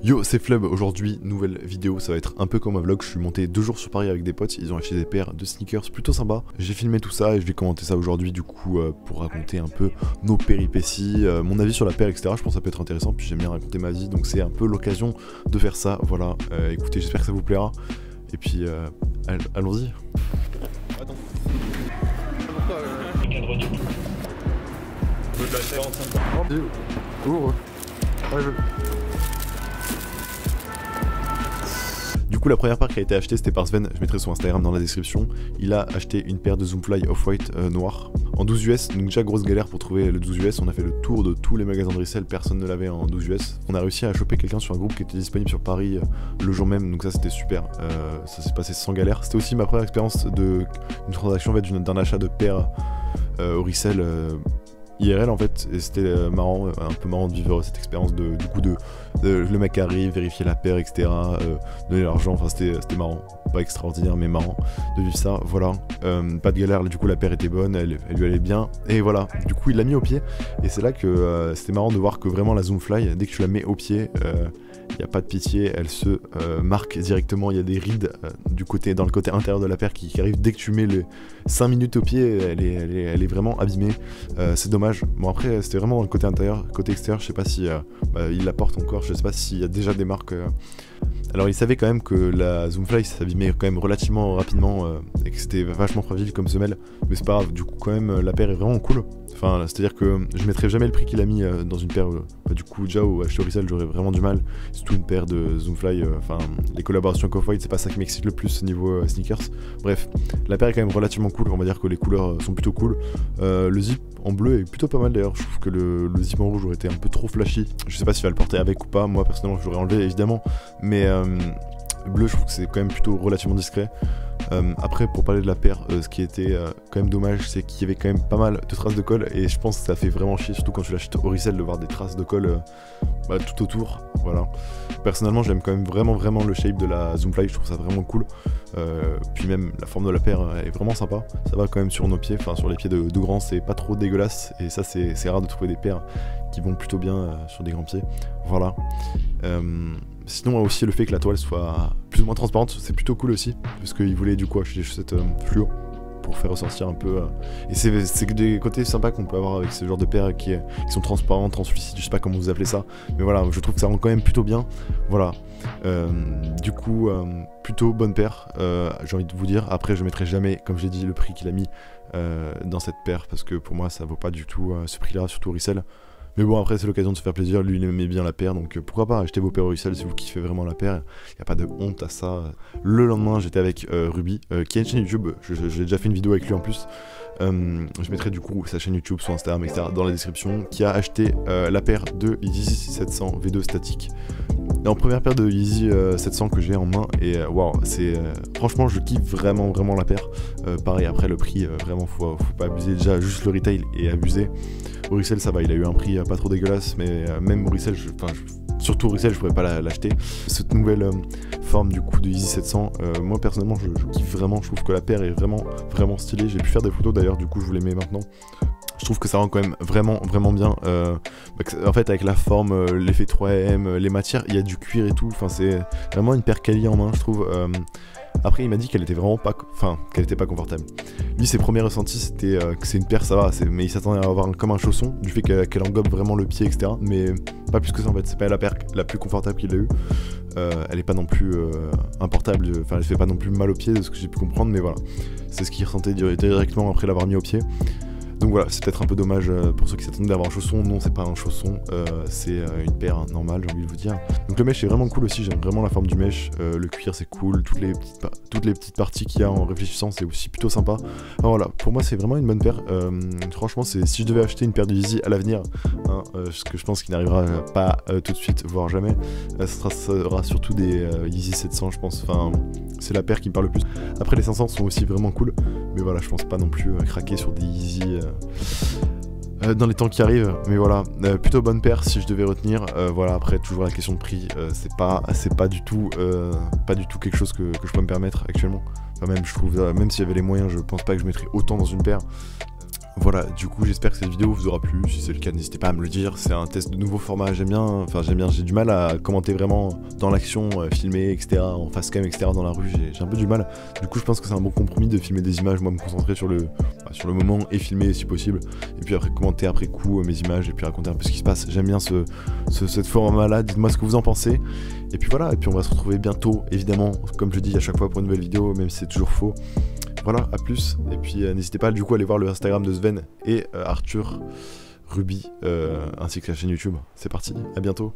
Yo, c'est Flub, aujourd'hui, nouvelle vidéo, ça va être un peu comme un vlog, je suis monté 2 jours sur Paris avec des potes, ils ont acheté des paires de sneakers plutôt sympas. J'ai filmé tout ça et je vais commenter ça aujourd'hui du coup pour raconter un peu nos péripéties, mon avis sur la paire, etc. Je pense que ça peut être intéressant, puis j'aime bien raconter ma vie, donc c'est un peu l'occasion de faire ça, voilà. Écoutez, j'espère que ça vous plaira, et puis allons-y. Attends. Pourquoi cadre du tout. De la 45. Ouvre. Du coup, la première paire qui a été achetée, c'était par Sven, je mettrai son Instagram dans la description. Il a acheté une paire de Zoomfly Off-White noir en 12 US, donc déjà grosse galère pour trouver le 12 US. On a fait le tour de tous les magasins de resell, personne ne l'avait en 12 US. On a réussi à choper quelqu'un sur un groupe qui était disponible sur Paris le jour même, donc ça c'était super. Ça s'est passé sans galère. C'était aussi ma première expérience d'une transaction, en fait, d'un achat de paire au resell. IRL en fait, et c'était marrant, un peu marrant de vivre cette expérience du coup de le mec arrive, vérifier la paire, etc., donner l'argent, enfin c'était marrant, pas extraordinaire mais marrant de vivre ça, voilà. Pas de galère, du coup la paire était bonne, elle lui allait bien, et voilà, du coup il l'a mis au pied, et c'est là que c'était marrant de voir que vraiment la Zoomfly, dès que tu la mets au pied, il n'y a pas de pitié, elle se marque directement, il y a des rides dans le côté intérieur de la paire qui arrivent dès que tu mets les 5 minutes au pied, elle est vraiment abîmée, c'est dommage. Bon après c'était vraiment dans le côté intérieur, côté extérieur je sais pas si il la porte encore, je sais pas s'il y a déjà des marques. Alors il savait quand même que la Zoomfly s'abîmait quand même relativement rapidement et que c'était vachement fragile comme semelle, mais c'est pas grave, du coup quand même la paire est vraiment cool. Enfin c'est à dire que je mettrais jamais le prix qu'il a mis dans une paire, du coup déjà au acheter au resell j'aurais vraiment du mal, surtout une paire de Zoomfly, enfin les collaborations avec Off-White c'est pas ça qui m'excite le plus niveau sneakers. Bref, la paire est quand même relativement cool, on va dire que les couleurs sont plutôt cool, le zip en bleu est plutôt pas mal d'ailleurs, je trouve que le zip en rouge aurait été un peu trop flashy, je sais pas s'il va le porter avec ou pas, moi personnellement je l'aurais enlevé évidemment, mais bleu je trouve que c'est quand même plutôt relativement discret. Après pour parler de la paire, ce qui était quand même dommage c'est qu'il y avait quand même pas mal de traces de colle et je pense que ça fait vraiment chier, surtout quand tu l'achètes au resell, de voir des traces de colle tout autour, voilà. Personnellement j'aime quand même vraiment le shape de la Zoomfly, je trouve ça vraiment cool, puis même la forme de la paire est vraiment sympa, ça va quand même sur nos pieds, enfin sur les pieds de grands, c'est pas trop dégueulasse et ça c'est rare de trouver des paires qui vont plutôt bien sur des grands pieds, voilà. Sinon aussi le fait que la toile soit plus ou moins transparente, c'est plutôt cool aussi, parce qu'il voulait du coup acheter des chaussettes fluo pour faire ressortir un peu, et c'est des côtés sympas qu'on peut avoir avec ce genre de paires qui sont transparentes, translucides, je sais pas comment vous appelez ça, mais voilà, je trouve que ça rend quand même plutôt bien, voilà. Du coup plutôt bonne paire, j'ai envie de vous dire. Après je mettrai jamais, comme j'ai dit, le prix qu'il a mis dans cette paire, parce que pour moi ça vaut pas du tout ce prix là, surtout au resell. Mais bon, après c'est l'occasion de se faire plaisir, lui il aimait bien la paire, donc pourquoi pas acheter vos paires au resell si vous kiffez vraiment la paire, il n'y a pas de honte à ça. Le lendemain j'étais avec Ruby, qui a une chaîne YouTube, j'ai déjà fait une vidéo avec lui en plus, je mettrai du coup sa chaîne YouTube, son Instagram, etc. dans la description, qui a acheté la paire de Yeezy 700 V2 statique. En première paire de Yeezy 700 que j'ai en main, et waouh, c'est franchement je kiffe vraiment la paire. Pareil, après le prix, vraiment faut pas abuser, déjà juste le retail est abusé. Au resell ça va, il a eu un prix pas trop dégueulasse, mais même au resell, surtout au resell je pourrais pas l'acheter. Cette nouvelle forme du coup de Yeezy 700, moi personnellement je kiffe vraiment, je trouve que la paire est vraiment stylée. J'ai pu faire des photos d'ailleurs, du coup je vous les mets maintenant. Je trouve que ça rend quand même vraiment bien, en fait avec la forme, l'effet 3M, les matières, il y a du cuir et tout, enfin c'est vraiment une paire quali en main je trouve. Après il m'a dit qu'elle était vraiment pas, qu'elle était pas confortable. Lui ses premiers ressentis c'était que c'est une paire, ça va, mais il s'attendait à avoir comme un chausson, du fait qu'elle engobe vraiment le pied, etc. Mais pas plus que ça en fait, c'est pas la paire la plus confortable qu'il a eu. Elle est pas non plus importable, enfin elle fait pas non plus mal au pied de ce que j'ai pu comprendre, mais voilà. C'est ce qu'il ressentait directement après l'avoir mis au pied. Donc voilà, c'est peut-être un peu dommage pour ceux qui s'attendaient d'avoir un chausson. Non, c'est pas un chausson, c'est une paire normale, j'ai envie de vous dire. Donc le mesh est vraiment cool aussi, j'aime vraiment la forme du mesh, le cuir c'est cool, toutes les petites parties qu'il y a en réfléchissant c'est aussi plutôt sympa. Alors voilà, pour moi c'est vraiment une bonne paire, franchement si je devais acheter une paire de Yeezy à l'avenir, ce que je pense qu'il n'arrivera pas tout de suite, voire jamais, ça sera surtout des Yeezy 700 je pense, enfin c'est la paire qui me parle le plus. Après les 500 sont aussi vraiment cool, mais voilà je pense pas non plus craquer sur des Yeezy dans les temps qui arrivent, mais voilà, plutôt bonne paire si je devais retenir. Voilà, après toujours la question de prix, c'est pas du tout quelque chose que je peux me permettre actuellement. Enfin, même je trouve, même s'il y avait les moyens, je pense pas que je mettrais autant dans une paire. Voilà, du coup j'espère que cette vidéo vous aura plu, si c'est le cas n'hésitez pas à me le dire, c'est un test de nouveau format, j'aime bien, j'ai du mal à commenter vraiment dans l'action, filmer, etc., en face cam, etc., dans la rue, j'ai un peu du mal, du coup je pense que c'est un bon compromis de filmer des images, moi me concentrer sur le moment et filmer si possible, et puis après commenter après coup mes images, et puis raconter un peu ce qui se passe, j'aime bien ce format là, dites-moi ce que vous en pensez, et puis voilà, et puis on va se retrouver bientôt, évidemment, comme je dis à chaque fois pour une nouvelle vidéo, même si c'est toujours faux. Voilà, à plus, et puis n'hésitez pas du coup à aller voir le Instagram de Sven et Arthur Ruby, ainsi que la chaîne YouTube. C'est parti, à bientôt.